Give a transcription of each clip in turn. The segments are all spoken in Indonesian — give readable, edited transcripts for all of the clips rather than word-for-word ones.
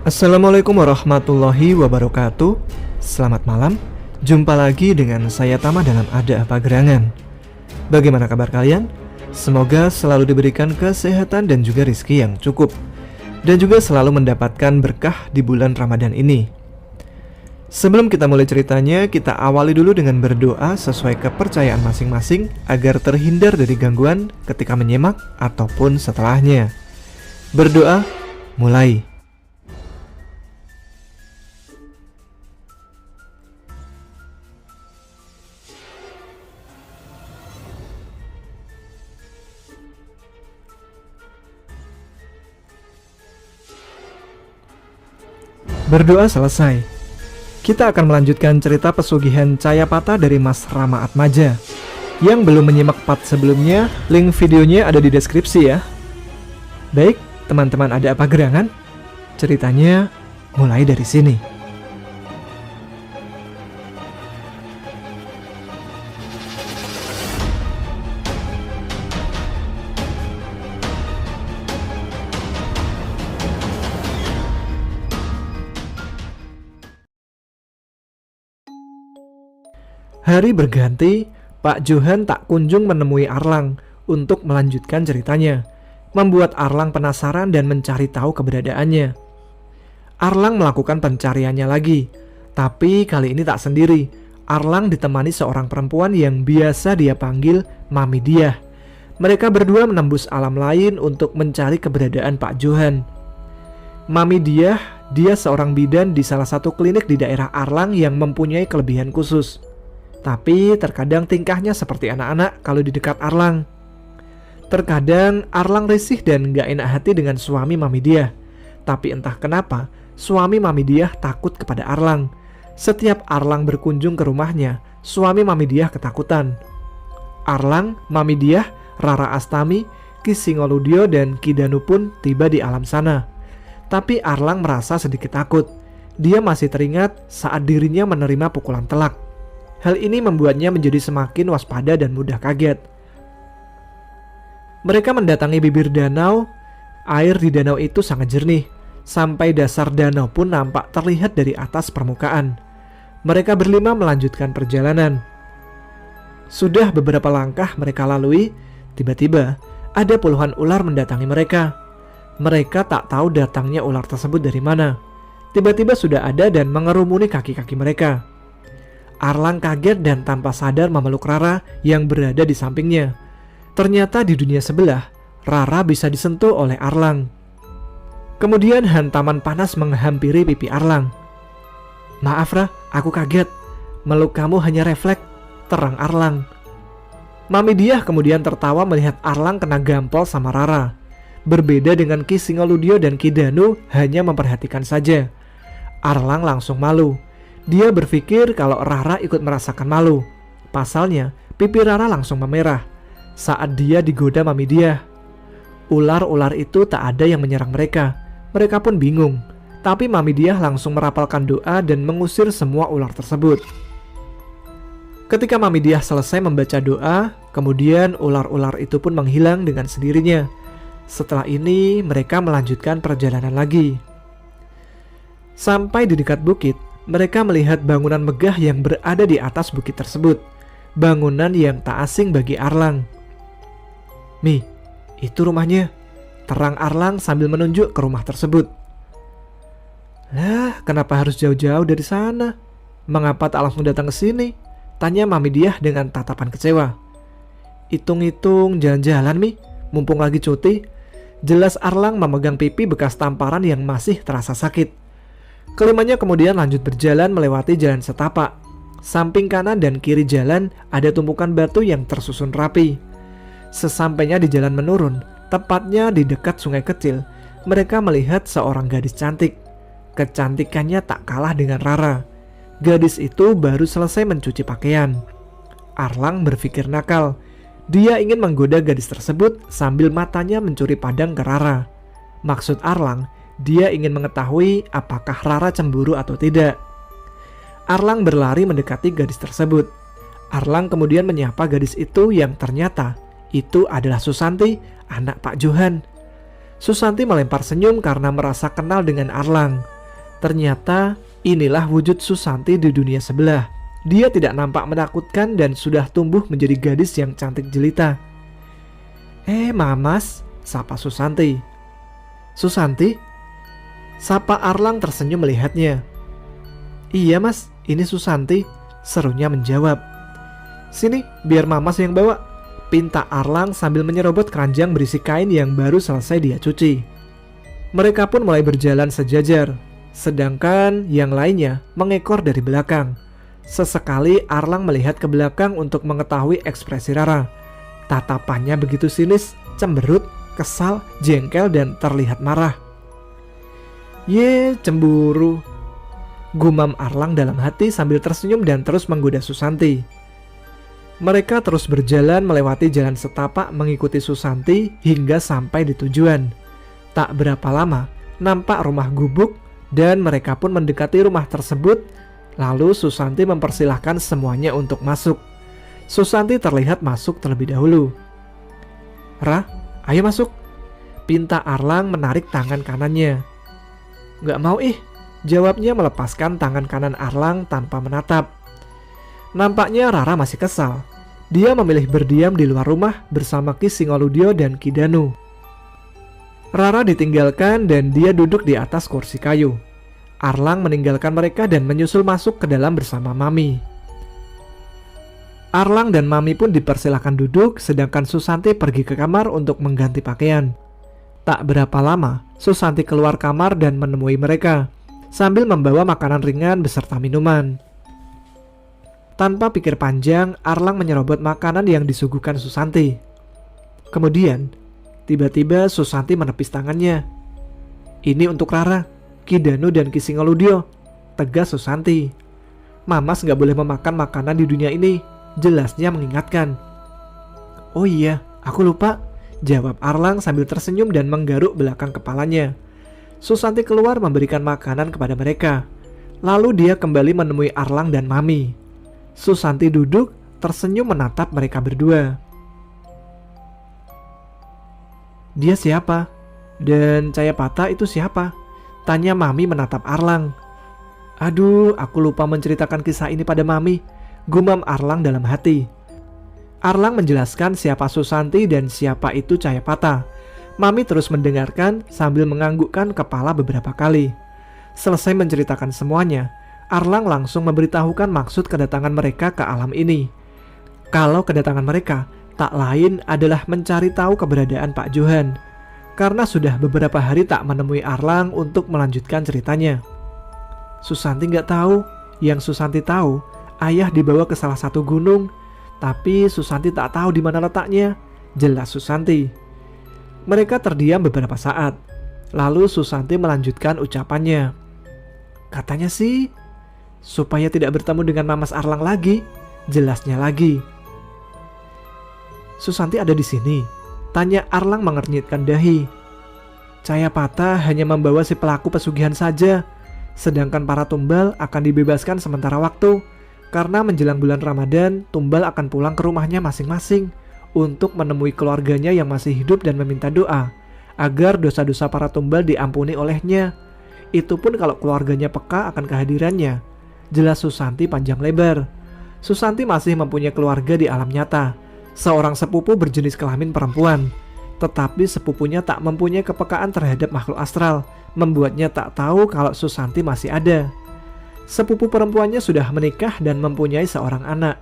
Assalamualaikum warahmatullahi wabarakatuh. Selamat malam. Jumpa lagi dengan saya Tama dalam Ada Apa Gerangan. Bagaimana kabar kalian? Semoga selalu diberikan kesehatan dan juga rezeki yang cukup, dan juga selalu mendapatkan berkah di bulan Ramadan ini. Sebelum kita mulai ceritanya, kita awali dulu dengan berdoa sesuai kepercayaan masing-masing agar terhindar dari gangguan ketika menyimak ataupun setelahnya. Berdoa, mulai. Berdoa selesai. Kita akan melanjutkan cerita pesugihan Cayapata dari Mas Rama Atmaja. Yang belum menyimak part sebelumnya, link videonya ada di deskripsi ya. Baik, teman-teman Ada Apa Gerangan? Ceritanya mulai dari sini. Hari berganti, Pak Johan tak kunjung menemui Arlang untuk melanjutkan ceritanya, membuat Arlang penasaran dan mencari tahu keberadaannya. Arlang melakukan pencariannya lagi, tapi kali ini tak sendiri. Arlang ditemani seorang perempuan yang biasa dia panggil Mami Diah. Mereka berdua menembus alam lain untuk mencari keberadaan Pak Johan. Mami Diah, dia seorang bidan di salah satu klinik di daerah Arlang yang mempunyai kelebihan khusus. Tapi terkadang tingkahnya seperti anak-anak kalau di dekat Arlang. Terkadang Arlang risih dan gak enak hati dengan suami Mami Diah. Tapi entah kenapa, suami Mami Diah takut kepada Arlang. Setiap Arlang berkunjung ke rumahnya, suami Mami Diah ketakutan. Arlang, Mami Diah, Rara Astami, Ki Singoludio dan Ki Danu pun tiba di alam sana. Tapi Arlang merasa sedikit takut. Dia masih teringat saat dirinya menerima pukulan telak. Hal ini membuatnya menjadi semakin waspada dan mudah kaget. Mereka mendatangi bibir danau. Air di danau itu sangat jernih. Sampai dasar danau pun nampak terlihat dari atas permukaan. Mereka berlima melanjutkan perjalanan. Sudah beberapa langkah mereka lalui, tiba-tiba ada puluhan ular mendatangi mereka. Mereka tak tahu datangnya ular tersebut dari mana. Tiba-tiba sudah ada dan mengerumuni kaki-kaki mereka. Arlang kaget dan tanpa sadar memeluk Rara yang berada di sampingnya. Ternyata di dunia sebelah, Rara bisa disentuh oleh Arlang. Kemudian hantaman panas menghampiri pipi Arlang. "Maaf Ra, aku kaget. Meluk kamu hanya refleks," terang Arlang. Mami Diah kemudian tertawa melihat Arlang kena gampol sama Rara. Berbeda dengan Ki Singoludio dan Ki Danu hanya memperhatikan saja. Arlang langsung malu. Dia berpikir kalau Rara ikut merasakan malu. Pasalnya, pipi Rara langsung memerah saat dia digoda Mami Diah. Ular-ular itu tak ada yang menyerang mereka. Mereka pun bingung. Tapi Mami Diah langsung merapalkan doa dan mengusir semua ular tersebut. Ketika Mami Diah selesai membaca doa, kemudian ular-ular itu pun menghilang dengan sendirinya. Setelah ini, mereka melanjutkan perjalanan lagi. Sampai di dekat bukit, mereka melihat bangunan megah yang berada di atas bukit tersebut. Bangunan yang tak asing bagi Arlang. "Mi, itu rumahnya," terang Arlang sambil menunjuk ke rumah tersebut. "Lah, kenapa harus jauh-jauh dari sana? Mengapa tak langsung datang ke sini?" tanya Mami Diah dengan tatapan kecewa. "Hitung-hitung jalan-jalan Mi, mumpung lagi cuti." Jelas Arlang memegang pipi bekas tamparan yang masih terasa sakit. Kelimanya kemudian lanjut berjalan melewati jalan setapak. Samping kanan dan kiri jalan ada tumpukan batu yang tersusun rapi. Sesampainya di jalan menurun, tepatnya di dekat sungai kecil, mereka melihat seorang gadis cantik. Kecantikannya tak kalah dengan Rara. Gadis itu baru selesai mencuci pakaian. Arlang berpikir nakal. Dia ingin menggoda gadis tersebut sambil matanya mencuri pandang ke Rara. Maksud Arlang, dia ingin mengetahui apakah Rara cemburu atau tidak. Arlang berlari mendekati gadis tersebut. Arlang kemudian menyapa gadis itu yang ternyata Itu adalah Susanti, anak Pak Johan. Susanti melempar senyum karena merasa kenal dengan Arlang. Ternyata inilah wujud Susanti di dunia sebelah. Dia tidak nampak menakutkan dan sudah tumbuh menjadi gadis yang cantik jelita. Mamas, sapa Susanti. Susanti? Sapa Arlang tersenyum melihatnya. Iya mas, ini Susanti, serunya menjawab. Sini, biar Mamas yang bawa, pinta Arlang sambil menyerobot keranjang berisi kain yang baru selesai dia cuci. Mereka pun mulai berjalan sejajar, sedangkan yang lainnya mengekor dari belakang. Sesekali Arlang melihat ke belakang untuk mengetahui ekspresi Rara. Tatapannya begitu sinis, cemberut, kesal, jengkel, dan terlihat marah. Ye, cemburu, gumam Arlang dalam hati sambil tersenyum dan terus menggoda Susanti. Mereka terus berjalan melewati jalan setapak mengikuti Susanti hingga sampai di tujuan. Tak berapa lama, nampak rumah gubuk dan mereka pun mendekati rumah tersebut. Lalu Susanti mempersilahkan semuanya untuk masuk. Susanti terlihat masuk terlebih dahulu. Ra, ayo masuk, pinta Arlang menarik tangan kanannya. Gak mau jawabnya melepaskan tangan kanan Arlang tanpa menatap. Nampaknya Rara masih kesal. Dia memilih berdiam di luar rumah bersama Ki Singoludyo dan Ki Danu. Rara ditinggalkan dan dia duduk di atas kursi kayu. Arlang meninggalkan mereka dan menyusul masuk ke dalam bersama Mami. Arlang dan Mami pun dipersilakan duduk, sedangkan Susanti pergi ke kamar untuk mengganti pakaian. Tak berapa lama, Susanti keluar kamar dan menemui mereka, sambil membawa makanan ringan beserta minuman. Tanpa pikir panjang, Arlang menyerobot makanan yang disuguhkan Susanti. Kemudian, tiba-tiba Susanti menepis tangannya. Ini untuk Rara, Ki Danu dan Ki Singoludyo, tegas Susanti. Mamas gak boleh memakan makanan di dunia ini, jelasnya mengingatkan. Oh iya, aku lupa, jawab Arlang sambil tersenyum dan menggaruk belakang kepalanya. Susanti keluar memberikan makanan kepada mereka. Lalu dia kembali menemui Arlang dan Mami. Susanti duduk, tersenyum menatap mereka berdua. Dia siapa? Dan Cayapata itu siapa? Tanya Mami menatap Arlang. Aduh, aku lupa menceritakan kisah ini pada Mami, gumam Arlang dalam hati. Arlang menjelaskan siapa Susanti dan siapa itu Cayapata. Mami terus mendengarkan sambil menganggukkan kepala beberapa kali. Selesai menceritakan semuanya, Arlang langsung memberitahukan maksud kedatangan mereka ke alam ini. Kalau kedatangan mereka tak lain adalah mencari tahu keberadaan Pak Johan, karena sudah beberapa hari tak menemui Arlang untuk melanjutkan ceritanya. Susanti nggak tahu. Yang Susanti tahu, ayah dibawa ke salah satu gunung, tapi Susanti tak tahu di mana letaknya, jelas Susanti. Mereka terdiam beberapa saat, lalu Susanti melanjutkan ucapannya. Katanya sih, supaya tidak bertemu dengan Mamas Arlang lagi, jelasnya lagi. Susanti ada di sini, tanya Arlang mengernyitkan dahi. Cayapata hanya membawa si pelaku pesugihan saja, sedangkan para tumbal akan dibebaskan sementara waktu, karena menjelang bulan Ramadan, tumbal akan pulang ke rumahnya masing-masing untuk menemui keluarganya yang masih hidup dan meminta doa agar dosa-dosa para tumbal diampuni olehnya. Itu pun kalau keluarganya peka akan kehadirannya, jelas Susanti panjang lebar. Susanti masih mempunyai keluarga di alam nyata, seorang sepupu berjenis kelamin perempuan. Tetapi sepupunya tak mempunyai kepekaan terhadap makhluk astral, membuatnya tak tahu kalau Susanti masih ada. Sepupu perempuannya sudah menikah dan mempunyai seorang anak.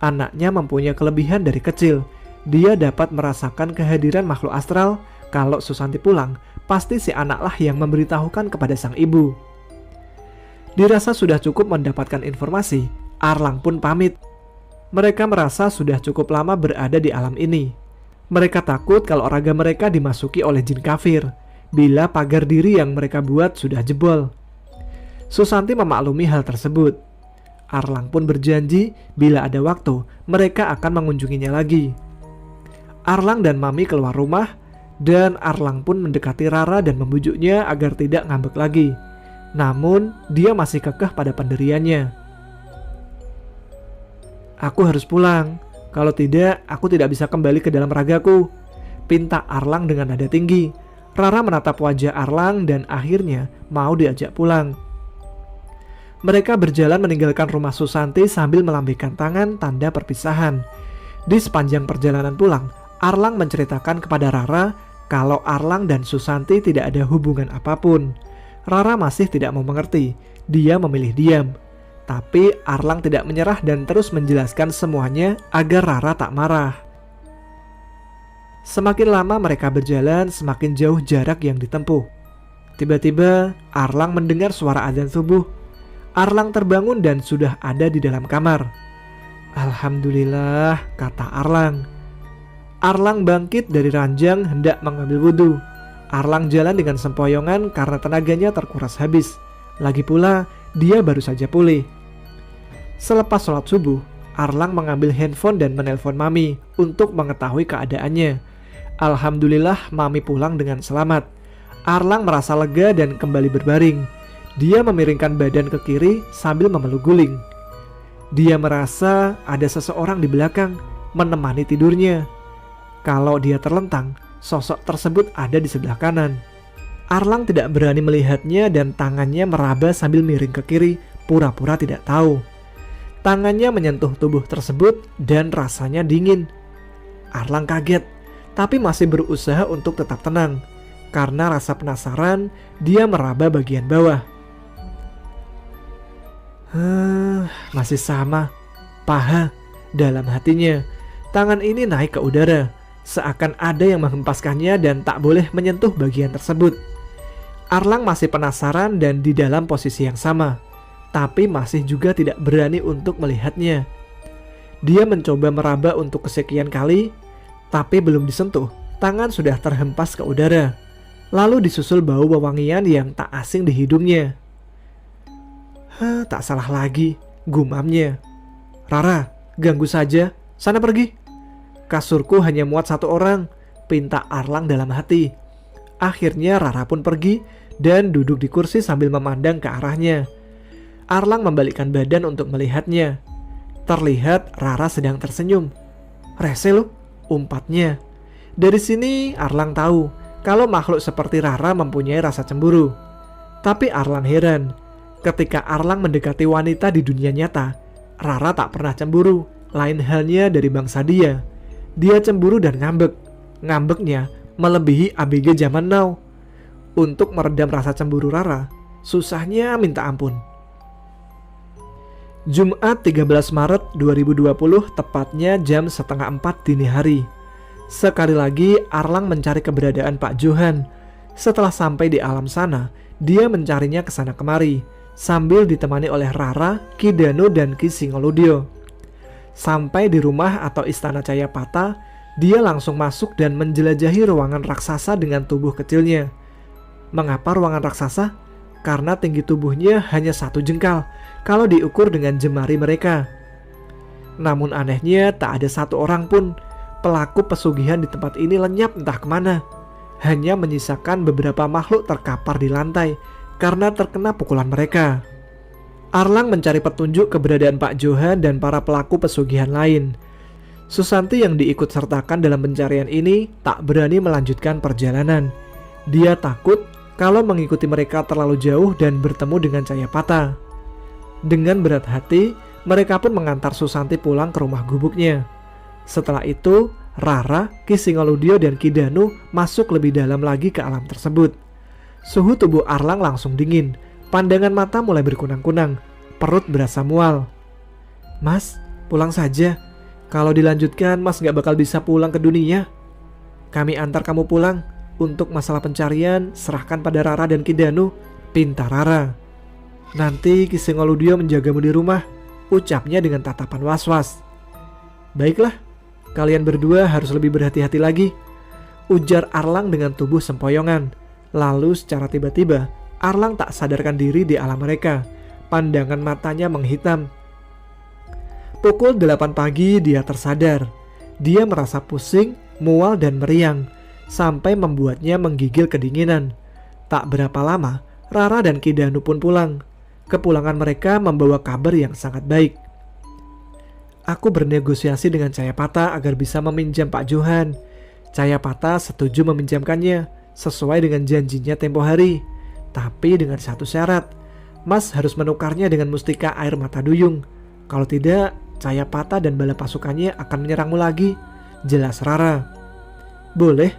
Anaknya mempunyai kelebihan dari kecil. Dia dapat merasakan kehadiran makhluk astral. Kalau Susanti pulang, pasti si anaklah yang memberitahukan kepada sang ibu. Dirasa sudah cukup mendapatkan informasi, Arlang pun pamit. Mereka merasa sudah cukup lama berada di alam ini. Mereka takut kalau raga mereka dimasuki oleh jin kafir, bila pagar diri yang mereka buat sudah jebol. Susanti memaklumi hal tersebut. Arlang pun berjanji bila ada waktu, mereka akan mengunjunginya lagi. Arlang dan Mami keluar rumah, dan Arlang pun mendekati Rara dan membujuknya agar tidak ngambek lagi. Namun, dia masih kekeh pada pendiriannya. Aku harus pulang, Kalau tidak, aku tidak bisa kembali ke dalam ragaku, pinta Arlang dengan nada tinggi. Rara menatap wajah Arlang dan akhirnya mau diajak pulang. Mereka berjalan meninggalkan rumah Susanti sambil melambaikan tangan tanda perpisahan. Di sepanjang perjalanan pulang, Arlang menceritakan kepada Rara kalau Arlang dan Susanti tidak ada hubungan apapun. Rara masih tidak mau mengerti, dia memilih diam. Tapi Arlang tidak menyerah dan terus menjelaskan semuanya agar Rara tak marah. Semakin lama mereka berjalan, semakin jauh jarak yang ditempuh. Tiba-tiba Arlang mendengar suara azan subuh. Arlang terbangun dan sudah ada di dalam kamar. Alhamdulillah, kata Arlang. Arlang bangkit dari ranjang hendak mengambil wudhu. Arlang jalan dengan sempoyongan karena tenaganya terkuras habis. Lagi pula, dia baru saja pulih. Selepas sholat subuh, Arlang mengambil handphone dan menelpon Mami untuk mengetahui keadaannya. Alhamdulillah, Mami pulang dengan selamat. Arlang merasa lega dan kembali berbaring. Dia memiringkan badan ke kiri sambil memeluk guling. Dia merasa ada seseorang di belakang menemani tidurnya. Kalau dia terlentang, sosok tersebut ada di sebelah kanan. Arlang tidak berani melihatnya dan tangannya meraba sambil miring ke kiri, pura-pura tidak tahu. Tangannya menyentuh tubuh tersebut dan rasanya dingin. Arlang kaget, tapi masih berusaha untuk tetap tenang. Karena rasa penasaran, dia meraba bagian bawah. Masih sama, paha dalam hatinya. Tangan ini naik ke udara, seakan ada yang menghempaskannya dan tak boleh menyentuh bagian tersebut. Arlang masih penasaran dan di dalam posisi yang sama, tapi masih juga tidak berani untuk melihatnya. Dia mencoba meraba untuk kesekian kali, tapi belum disentuh, tangan sudah terhempas ke udara. Lalu disusul bau wewangian yang tak asing di hidungnya. Tak salah lagi, gumamnya. Rara, ganggu saja, sana pergi. Kasurku hanya muat satu orang, pinta Arlang dalam hati. Akhirnya Rara pun pergi dan duduk di kursi sambil memandang ke arahnya. Arlang membalikkan badan untuk melihatnya. Terlihat Rara sedang tersenyum. Rese lo, umpatnya. Dari sini Arlang tahu kalau makhluk seperti Rara mempunyai rasa cemburu. Tapi Arlang heran. Ketika Arlang mendekati wanita di dunia nyata, Rara tak pernah cemburu. Lain halnya dari bangsa dia. Dia cemburu dan ngambek. Ngambeknya melebihi ABG zaman now. Untuk meredam rasa cemburu Rara, susahnya minta ampun. Jumat 13 Maret 2020, tepatnya jam 3:30 dini hari. Sekali lagi Arlang mencari keberadaan Pak Johan. Setelah sampai di alam sana, dia mencarinya kesana kemari, sambil ditemani oleh Rara, Ki Danu, dan Ki Singoludyo. Sampai di rumah atau istana Cayapata, dia langsung masuk dan menjelajahi ruangan raksasa dengan tubuh kecilnya. Mengapa ruangan raksasa? Karena tinggi tubuhnya hanya 1 jengkal kalau diukur dengan jemari mereka. Namun anehnya tak ada satu orang pun. Pelaku pesugihan di tempat ini lenyap entah kemana. Hanya menyisakan beberapa makhluk terkapar di lantai karena terkena pukulan mereka. Arlang mencari petunjuk keberadaan Pak Johan dan para pelaku pesugihan lain. Susanti yang diikut sertakan dalam pencarian ini tak berani melanjutkan perjalanan. Dia takut kalau mengikuti mereka terlalu jauh dan bertemu dengan Cayapata. Dengan berat hati, mereka pun mengantar Susanti pulang ke rumah gubuknya. Setelah itu, Rara, Ki Singoludyo, dan Ki Danu masuk lebih dalam lagi ke alam tersebut. Suhu tubuh Arlang langsung dingin. Pandangan mata mulai berkunang-kunang. Perut berasa mual. Mas, pulang saja. Kalau dilanjutkan, Mas gak bakal bisa pulang ke dunia. Kami antar kamu pulang. Untuk masalah pencarian, serahkan pada Rara dan Ki Danu, pinta Rara. Nanti Ki Singoludyo menjagamu di rumah, ucapnya dengan tatapan was-was. Baiklah, kalian berdua harus lebih berhati-hati lagi, ujar Arlang dengan tubuh sempoyongan. Lalu secara tiba-tiba, Arlang tak sadarkan diri di alam mereka. Pandangan matanya menghitam. Pukul 8 pagi dia tersadar. Dia merasa pusing, mual dan meriang, sampai membuatnya menggigil kedinginan. Tak berapa lama, Rara dan Ki Danu pun pulang. Kepulangan mereka membawa kabar yang sangat baik. Aku bernegosiasi dengan Cayapata agar bisa meminjam Pak Johan. Cayapata setuju meminjamkannya sesuai dengan janjinya tempo hari. Tapi dengan satu syarat, Mas harus menukarnya dengan mustika air mata duyung. Kalau tidak, Cayapata dan bala pasukannya akan menyerangmu lagi. Jelas Rara. Boleh,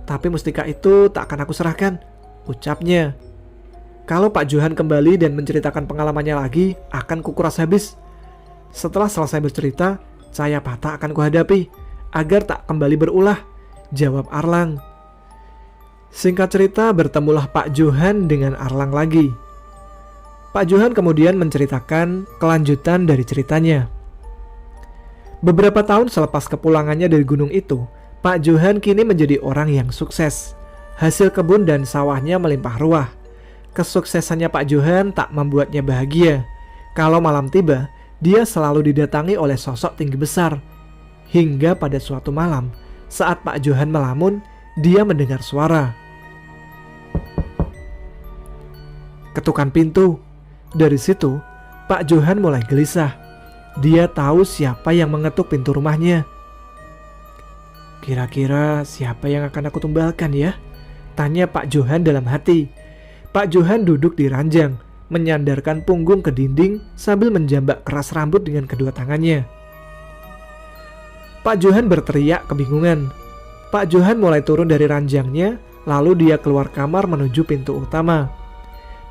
tapi mustika itu tak akan aku serahkan, ucapnya. Kalau Pak Johan kembali dan menceritakan pengalamannya lagi, akan kukuras habis. Setelah selesai bercerita, Cayapata akan kuhadapi agar tak kembali berulah, jawab Arlang. Singkat cerita, bertemulah Pak Johan dengan Arlang lagi. Pak Johan kemudian menceritakan kelanjutan dari ceritanya. Beberapa tahun selepas kepulangannya dari gunung itu, Pak Johan kini menjadi orang yang sukses. Hasil kebun dan sawahnya melimpah ruah. Kesuksesannya Pak Johan tak membuatnya bahagia. Kalau malam tiba, dia selalu didatangi oleh sosok tinggi besar. Hingga pada suatu malam, saat Pak Johan melamun, dia mendengar suara. Ketukan pintu. Dari situ, Pak Johan mulai gelisah. Dia tahu siapa yang mengetuk pintu rumahnya. Kira-kira siapa yang akan aku tumbalkan ya? Tanya Pak Johan dalam hati. Pak Johan duduk di ranjang, menyandarkan punggung ke dinding sambil menjambak keras rambut dengan kedua tangannya. Pak Johan berteriak kebingungan. Pak Johan mulai turun dari ranjangnya, lalu dia keluar kamar menuju pintu utama.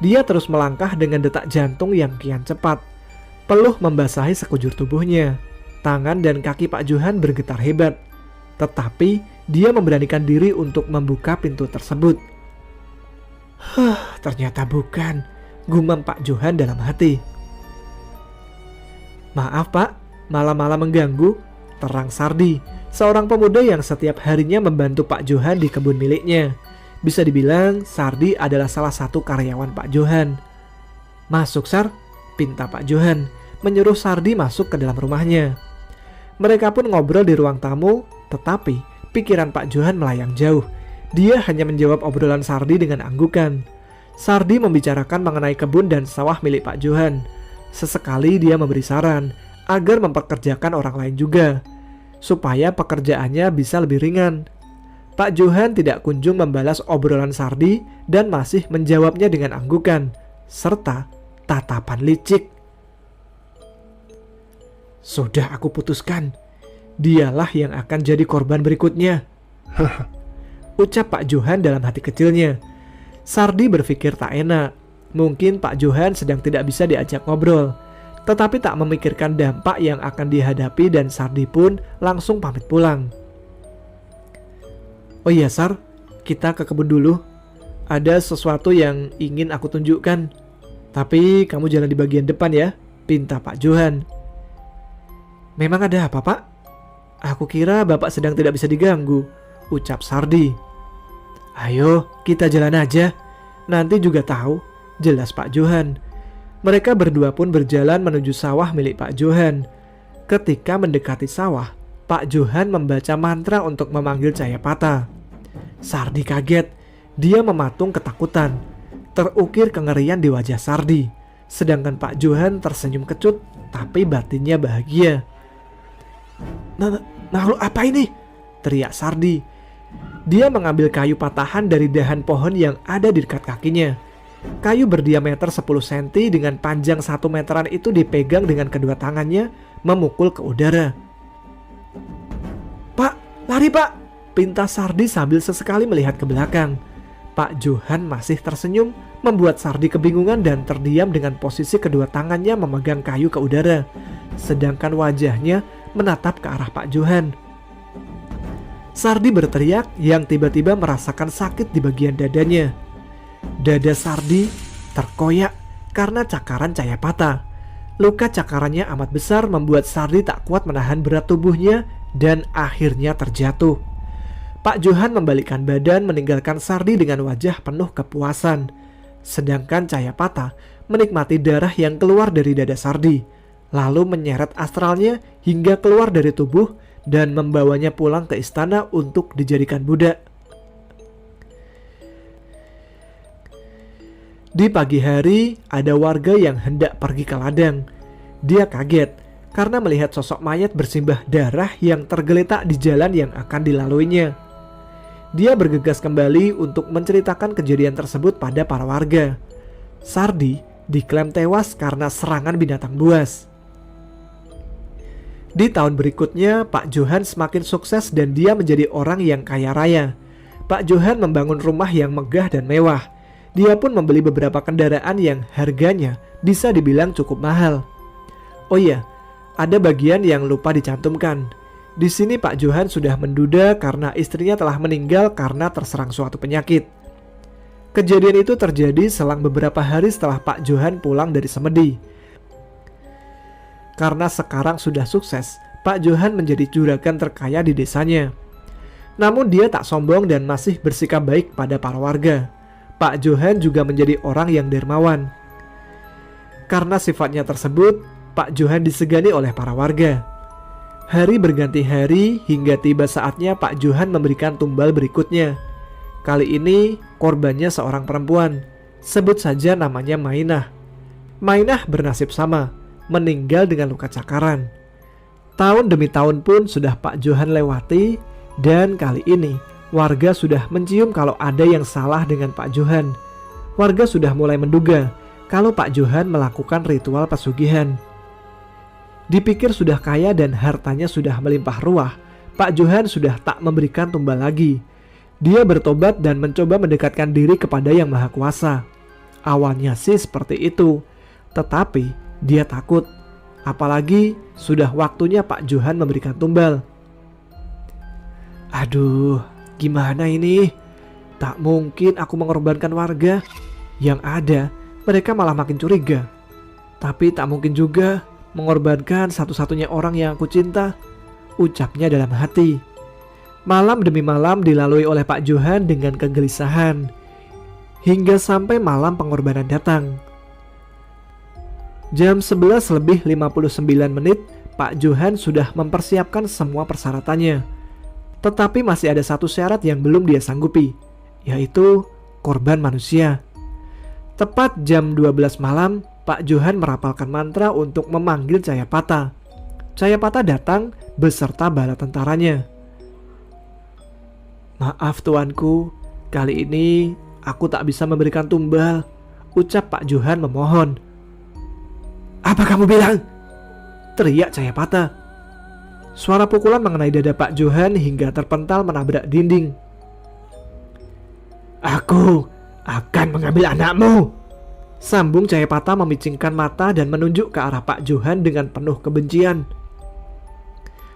Dia terus melangkah dengan detak jantung yang kian cepat. Peluh membasahi sekujur tubuhnya. Tangan dan kaki Pak Johan bergetar hebat. Tetapi dia memberanikan diri untuk membuka pintu tersebut. Ternyata bukan, gumam Pak Johan dalam hati. Maaf Pak, malam-malam mengganggu, terang Sardi, seorang pemuda yang setiap harinya membantu Pak Johan di kebun miliknya. Bisa dibilang Sardi adalah salah satu karyawan Pak Johan. Masuk Sar, pinta Pak Johan, menyuruh Sardi masuk ke dalam rumahnya. Mereka pun ngobrol di ruang tamu, tetapi pikiran Pak Johan melayang jauh. Dia hanya menjawab obrolan Sardi dengan anggukan. Sardi membicarakan mengenai kebun dan sawah milik Pak Johan. Sesekali dia memberi saran agar mempekerjakan orang lain juga, supaya pekerjaannya bisa lebih ringan. Pak Johan tidak kunjung membalas obrolan Sardi dan masih menjawabnya dengan anggukan, serta tatapan licik. Sudah aku putuskan, dialah yang akan jadi korban berikutnya. Ucap Pak Johan dalam hati kecilnya. Sardi berpikir tak enak. Mungkin Pak Johan sedang tidak bisa diajak ngobrol, tetapi tak memikirkan dampak yang akan dihadapi dan Sardi pun langsung pamit pulang. Oh iya Sar, kita ke kebun dulu. Ada sesuatu yang ingin aku tunjukkan. Tapi kamu jalan di bagian depan ya, pinta Pak Johan. Memang ada apa Pak? Aku kira Bapak sedang tidak bisa diganggu, ucap Sardi. Ayo kita jalan aja, nanti juga tahu, jelas Pak Johan. Mereka berdua pun berjalan menuju sawah milik Pak Johan. Ketika mendekati sawah, Pak Johan membaca mantra untuk memanggil Cayapata. Sardi kaget, dia mematung ketakutan. Terukir kengerian di wajah Sardi. Sedangkan Pak Johan tersenyum kecut, tapi batinnya bahagia. Makhluk apa ini? Teriak Sardi. Dia mengambil kayu patahan dari dahan pohon yang ada di dekat kakinya. Kayu berdiameter 10 cm dengan panjang 1 meteran itu dipegang dengan kedua tangannya, memukul ke udara. Pak, lari Pak! Pinta Sardi sambil sesekali melihat ke belakang. Pak Johan masih tersenyum, membuat Sardi kebingungan dan terdiam dengan posisi kedua tangannya memegang kayu ke udara, sedangkan wajahnya menatap ke arah Pak Johan. Sardi berteriak yang tiba-tiba merasakan sakit di bagian dadanya. Dada Sardi terkoyak karena cakaran Cayapata. Luka cakarannya amat besar membuat Sardi tak kuat menahan berat tubuhnya dan akhirnya terjatuh. Pak Johan membalikkan badan meninggalkan Sardi dengan wajah penuh kepuasan. Sedangkan Cayapata menikmati darah yang keluar dari dada Sardi, lalu menyeret astralnya hingga keluar dari tubuh dan membawanya pulang ke istana untuk dijadikan budak. Di pagi hari, ada warga yang hendak pergi ke ladang. Dia kaget karena melihat sosok mayat bersimbah darah yang tergeletak di jalan yang akan dilaluinya. Dia bergegas kembali untuk menceritakan kejadian tersebut pada para warga. Sardi diklaim tewas karena serangan binatang buas. Di tahun berikutnya, Pak Johan semakin sukses dan dia menjadi orang yang kaya raya. Pak Johan membangun rumah yang megah dan mewah. Dia pun membeli beberapa kendaraan yang harganya bisa dibilang cukup mahal. Oh iya, ada bagian yang lupa dicantumkan. Di sini Pak Johan sudah menduda karena istrinya telah meninggal karena terserang suatu penyakit. Kejadian itu terjadi selang beberapa hari setelah Pak Johan pulang dari semedi. Karena sekarang sudah sukses, Pak Johan menjadi juragan terkaya di desanya. Namun dia tak sombong dan masih bersikap baik pada para warga. Pak Johan juga menjadi orang yang dermawan. Karena sifatnya tersebut, Pak Johan disegani oleh para warga. Hari berganti hari hingga tiba saatnya Pak Johan memberikan tumbal berikutnya. Kali ini korbannya seorang perempuan. Sebut saja namanya Mainah. Mainah bernasib sama, meninggal dengan luka cakaran. Tahun demi tahun pun sudah Pak Johan lewati, dan kali ini warga sudah mencium kalau ada yang salah dengan Pak Johan. Warga sudah mulai menduga kalau Pak Johan melakukan ritual pesugihan. Dipikir sudah kaya dan hartanya sudah melimpah ruah, Pak Johan sudah tak memberikan tumbal lagi. Dia bertobat dan mencoba mendekatkan diri kepada Yang Maha Kuasa. Awalnya sih seperti itu, tetapi dia takut. Apalagi sudah waktunya Pak Johan memberikan tumbal. Aduh, gimana ini? Tak mungkin aku mengorbankan warga. Yang ada, mereka malah makin curiga. Tapi tak mungkin juga mengorbankan satu-satunya orang yang aku cinta, ucapnya dalam hati. Malam demi malam dilalui oleh Pak Johan dengan kegelisahan, hingga sampai malam pengorbanan datang. Jam 11 lebih 59 menit, Pak Johan sudah mempersiapkan semua persyaratannya. Tetapi masih ada satu syarat yang belum dia sanggupi, yaitu korban manusia. Tepat jam 12 malam, Pak Johan merapalkan mantra untuk memanggil Cayapata. Cayapata datang beserta bala tentaranya. Maaf tuanku, kali ini aku tak bisa memberikan tumbal, ucap Pak Johan memohon. Apa kamu bilang? Teriak Cayapata. Suara pukulan mengenai dada Pak Johan hingga terpental menabrak dinding. Aku akan mengambil anakmu, sambung Cayapata memicingkan mata dan menunjuk ke arah Pak Johan dengan penuh kebencian.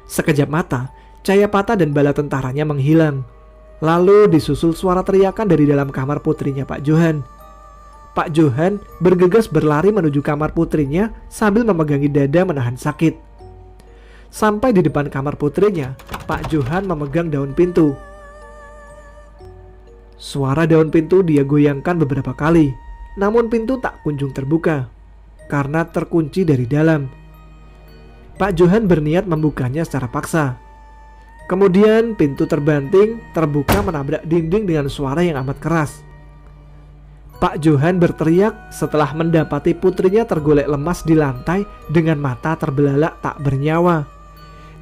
Sekejap mata, Cayapata dan bala tentaranya menghilang. Lalu disusul suara teriakan dari dalam kamar putrinya Pak Johan. Pak Johan bergegas berlari menuju kamar putrinya sambil memegangi dada menahan sakit. Sampai di depan kamar putrinya, Pak Johan memegang daun pintu. Suara daun pintu dia goyangkan beberapa kali. Namun pintu tak kunjung terbuka karena terkunci dari dalam. Pak Johan berniat membukanya secara paksa. Kemudian pintu terbanting, terbuka menabrak dinding dengan suara yang amat keras. Pak Johan berteriak setelah mendapati putrinya tergolek lemas di lantai dengan mata terbelalak tak bernyawa.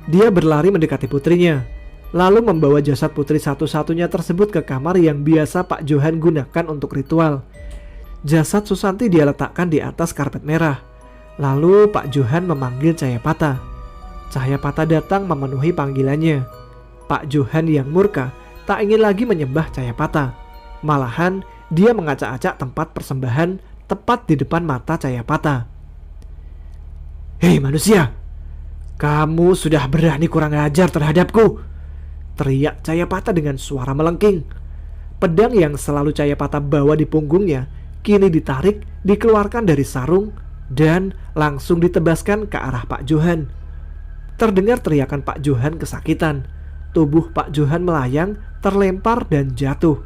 Dia berlari mendekati putrinya, lalu membawa jasad putri satu-satunya tersebut ke kamar yang biasa Pak Johan gunakan untuk ritual. Jasad Susanti dia letakkan di atas karpet merah. Lalu Pak Johan memanggil Cayapata. Cayapata datang memenuhi panggilannya. Pak Johan yang murka tak ingin lagi menyembah Cayapata. Malahan dia mengacak-acak tempat persembahan tepat di depan mata Cayapata. Hei manusia, kamu sudah berani kurang ajar terhadapku, teriak Cayapata dengan suara melengking. Pedang yang selalu Cayapata bawa di punggungnya kini ditarik, dikeluarkan dari sarung, dan langsung ditebaskan ke arah Pak Johan. Terdengar teriakan Pak Johan kesakitan. Tubuh Pak Johan melayang, terlempar dan jatuh.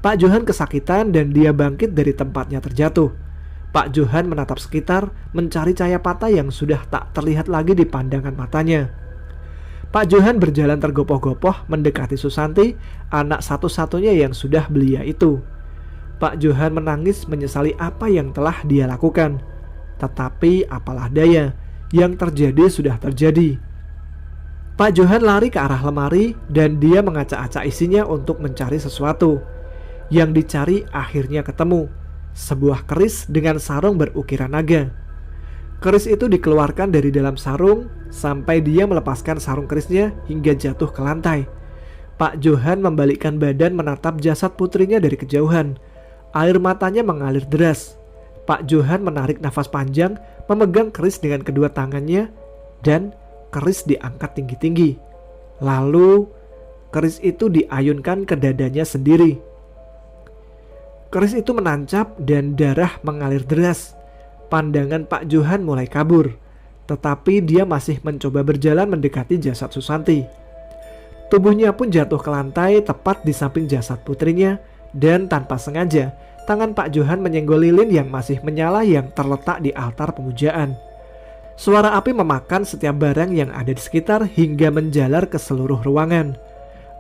Pak Johan kesakitan dan dia bangkit dari tempatnya terjatuh. Pak Johan menatap sekitar, mencari Cayapata yang sudah tak terlihat lagi di pandangan matanya. Pak Johan berjalan tergopoh-gopoh mendekati Susanti, anak satu-satunya yang sudah belia itu. Pak Johan menangis menyesali apa yang telah dia lakukan. Tetapi apalah daya, yang terjadi sudah terjadi. Pak Johan lari ke arah lemari dan dia mengacak-acak isinya untuk mencari sesuatu. Yang dicari akhirnya ketemu, sebuah keris dengan sarung berukiran naga. Keris itu dikeluarkan dari dalam sarung sampai dia melepaskan sarung kerisnya hingga jatuh ke lantai. Pak Johan membalikkan badan menatap jasad putrinya dari kejauhan. Air matanya mengalir deras. Pak Johan menarik nafas panjang, memegang keris dengan kedua tangannya, dan keris diangkat tinggi-tinggi. Lalu keris itu diayunkan ke dadanya sendiri. Keris itu menancap dan darah mengalir deras. Pandangan Pak Johan mulai kabur, tetapi dia masih mencoba berjalan mendekati jasad Susanti. Tubuhnya pun jatuh ke lantai tepat di samping jasad putrinya, dan tanpa sengaja tangan Pak Johan menyenggol lilin yang masih menyala yang terletak di altar pemujaan. Suara api memakan setiap barang yang ada di sekitar hingga menjalar ke seluruh ruangan.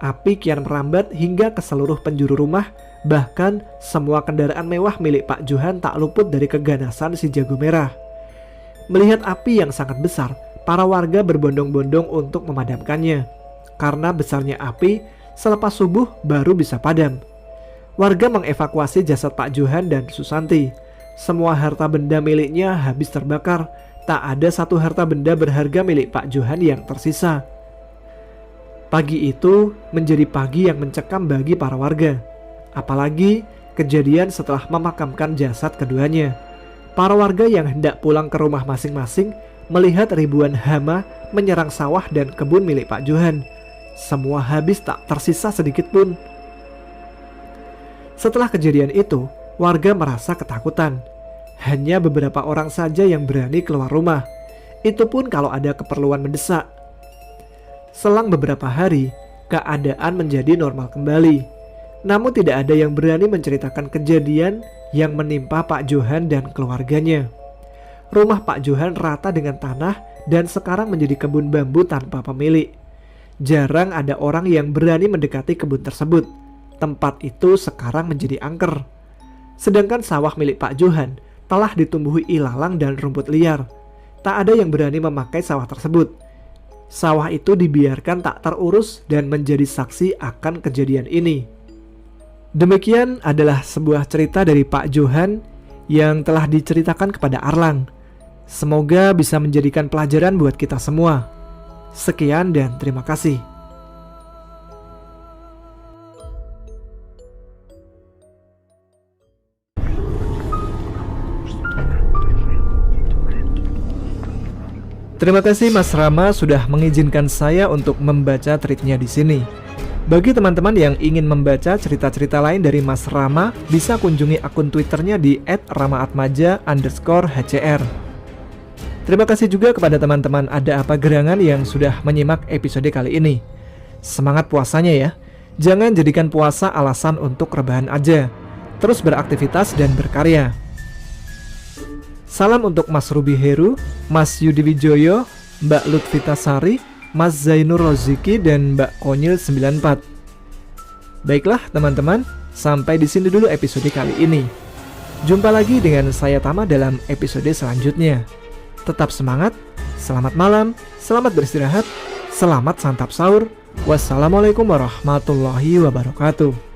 Api kian merambat hingga ke seluruh penjuru rumah, bahkan semua kendaraan mewah milik Pak Johan tak luput dari keganasan si jago merah. Melihat api yang sangat besar, para warga berbondong-bondong untuk memadamkannya. Karena besarnya api, selepas subuh baru bisa padam. Warga mengevakuasi jasad Pak Johan dan Susanti. Semua harta benda miliknya habis terbakar. Tak ada satu harta benda berharga milik Pak Johan yang tersisa. Pagi itu menjadi pagi yang mencekam bagi para warga. Apalagi kejadian setelah memakamkan jasad keduanya. Para warga yang hendak pulang ke rumah masing-masing melihat ribuan hama menyerang sawah dan kebun milik Pak Johan. Semua habis, tak tersisa sedikit pun. Setelah kejadian itu, warga merasa ketakutan. Hanya beberapa orang saja yang berani keluar rumah. Itu pun kalau ada keperluan mendesak. Selang beberapa hari, keadaan menjadi normal kembali. Namun tidak ada yang berani menceritakan kejadian yang menimpa Pak Johan dan keluarganya. Rumah Pak Johan rata dengan tanah dan sekarang menjadi kebun bambu tanpa pemilik. Jarang ada orang yang berani mendekati kebun tersebut. Tempat itu sekarang menjadi angker. Sedangkan sawah milik Pak Johan telah ditumbuhi ilalang dan rumput liar. Tak ada yang berani memakai sawah tersebut. Sawah itu dibiarkan tak terurus dan menjadi saksi akan kejadian ini. Demikian adalah sebuah cerita dari Pak Johan yang telah diceritakan kepada Arlang. Semoga bisa menjadikan pelajaran buat kita semua. Sekian dan terima kasih. Terima kasih Mas Rama sudah mengizinkan saya untuk membaca tweetnya di sini. Bagi teman-teman yang ingin membaca cerita-cerita lain dari Mas Rama, bisa kunjungi akun Twitternya di @ramaatmaja_hcr. Terima kasih juga kepada teman-teman Ada Apa Gerangan yang sudah menyimak episode kali ini. Semangat puasanya ya. Jangan jadikan puasa alasan untuk rebahan aja. Terus beraktivitas dan berkarya. Salam untuk Mas Ruby Heru, Mas Yudi Wijoyo, Mbak Lutfita Sari, Mas Zainur Roziki, dan Mbak Konyil 94. Baiklah teman-teman, sampai di sini dulu episode kali ini. Jumpa lagi dengan saya Tama dalam episode selanjutnya. Tetap semangat, selamat malam, selamat beristirahat, selamat santap sahur. Wassalamualaikum warahmatullahi wabarakatuh.